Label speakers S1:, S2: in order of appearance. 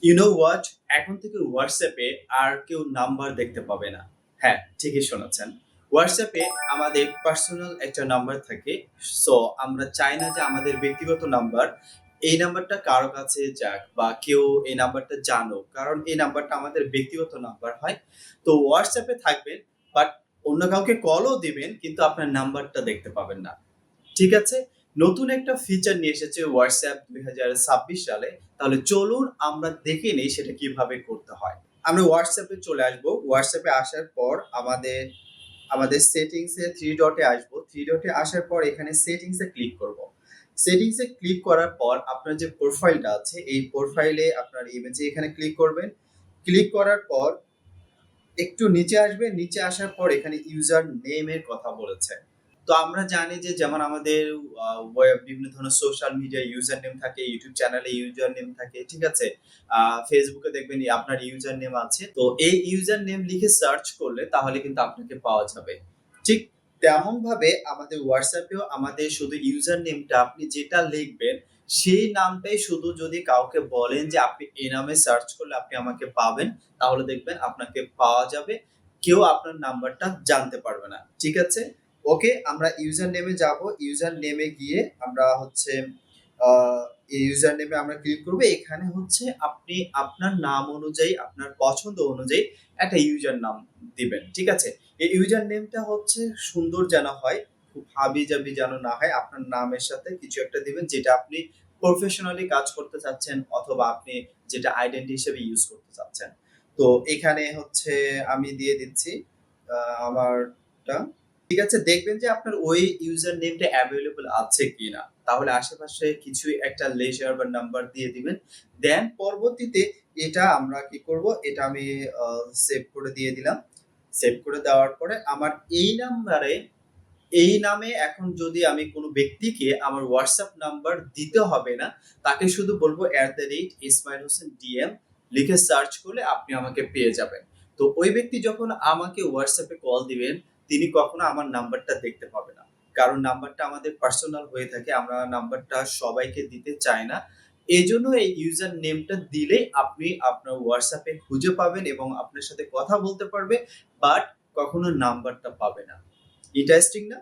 S1: You know what? এখন থেকে হোয়াটসঅ্যাপে আর কেউ নাম্বার দেখতে পাবে না। হ্যাঁ, ঠিকই শুনেছেন। হোয়াটসঅ্যাপে আমাদের পার্সোনাল একটা নাম্বার থাকে। সো আমরা চাই না যে আমাদের ব্যক্তিগত নাম্বার, এই নাম্বারটা কারো কাছে যাক বা কেউ এই নাম্বারটা জানুক। কারণ এই নাম্বারটা আমাদের ব্যক্তিগত নাম্বার হয়। তো হোয়াটসঅ্যাপে থাকবেন, বাট অন্য কাউকে কলও দিবেন কিন্তু আপনার নাম্বারটা দেখতে পাবেন না। ঠিক আছে? নতুন একটা ফিচার নিয়ে এসেছে WhatsApp ২০২৬ সালে। তাহলে চলুন আমরা দেখে নেই সেটা কিভাবে করতে হয়। আমরা WhatsApp এ চলে আসবো। WhatsApp এ আসার পর আমাদের সেটিংস এ 3 ডট এ আসবো। 3 ডট এ আসার পর এখানে সেটিংস এ ক্লিক করব। সেটিংস এ ক্লিক করার পর আপনার যে প্রোফাইলটা আছে, এই প্রোফাইলে আপনার ইমেজে এখানে ক্লিক করবেন। ক্লিক করার পর একটু নিচে আসবেন। নিচে আসার পর এখানে ইউজার নেম এর কথা বলেছে। তো আমরা জানি যে যেমন আমাদের বিভিন্ন ধরনের সোশ্যাল মিডিয়ায় ইউজার নেম থাকে, YouTube চ্যানেলে ইউজার নেম থাকে, ঠিক আছে? Facebook এ দেখবেন আপনার ইউজার নেম আছে। তো এই ইউজার নেম লিখে সার্চ করলে তাহলে কিন্তু আপনাকে পাওয়া যাবে। ঠিক তেমনভাবে আমাদের WhatsApp এও আমাদের শুধু ইউজার নেমটা আপনি যেটা লিখবেন, সেই নামটাই শুধু যদি কাউকে বলেন যে আপনি এই নামে সার্চ করলে আপনি আমাকে পাবেন, তাহলে দেখবেন আপনাকে পাওয়া যাবে। কেউ আপনার নাম্বারটা জানতে পারবে না। ঠিক আছে? ওকে, আমরা ইউজার নেমে যাব। ইউজার নেমে গিয়ে আমরা হচ্ছে আ এই ইউজার নেমে আমরা ক্লিক করব। এখানে হচ্ছে আপনি আপনার নাম অনুযায়ী, আপনার পছন্দ অনুযায়ী একটা ইউজার নাম দিবেন। ঠিক আছে? এই ইউজার নেমটা হচ্ছে সুন্দর যেন হয়, খুব হাবিজাবি যেন না হয়। আপনার নামের সাথে কিছু একটা দিবেন যেটা আপনি প্রফেশনালি কাজ করতে চাচ্ছেন অথবা আপনি যেটা আইডেন্টি হিসেবে ইউজ করতে চাচ্ছেন। তো এখানে হচ্ছে আমি দিয়ে দিচ্ছি আ আমারটা। ঠিক আছে? দেখবেন যে আপনার ওই ইউজার নেমটা এভেইলেবল আছে কিনা। তাহলে আশেপাশে কিছু একটা লেজার বা নাম্বার দিয়ে দিবেন। দেন পরবর্তীতে এটা আমরা কি করব? এটা আমি আ সেভ করে দিয়ে দিলাম। সেভ করে দেওয়ার পরে আমার এই নাম্বারে, এই নামে এখন যদি আমি কোনো ব্যক্তিকে আমার WhatsApp নাম্বার দিতে হবে না। তাকে শুধু বলব @ইসমাইল হোসেন ডিএম লিখে সার্চ করলে আপনি আমাকে পেয়ে যাবেন। তো ওই ব্যক্তি যখন আমাকে WhatsApp এ কল দিবেন, তিনি কখনো আমার নাম্বারটা দেখতে পাবে না। কারণ নাম্বারটা আমাদের পার্সোনাল হয়ে থাকে। আমরা নাম্বারটা সবাইকে দিতে চাই না। এজন্য এই ইউজার নেমটা দিলেই আপনি আপনার WhatsApp এ খুঁজে পাবেন এবং আপনার সাথে কথা বলতে পারবে, বাট কখনো নাম্বারটা পাবে না। ইন্টারেস্টিং না?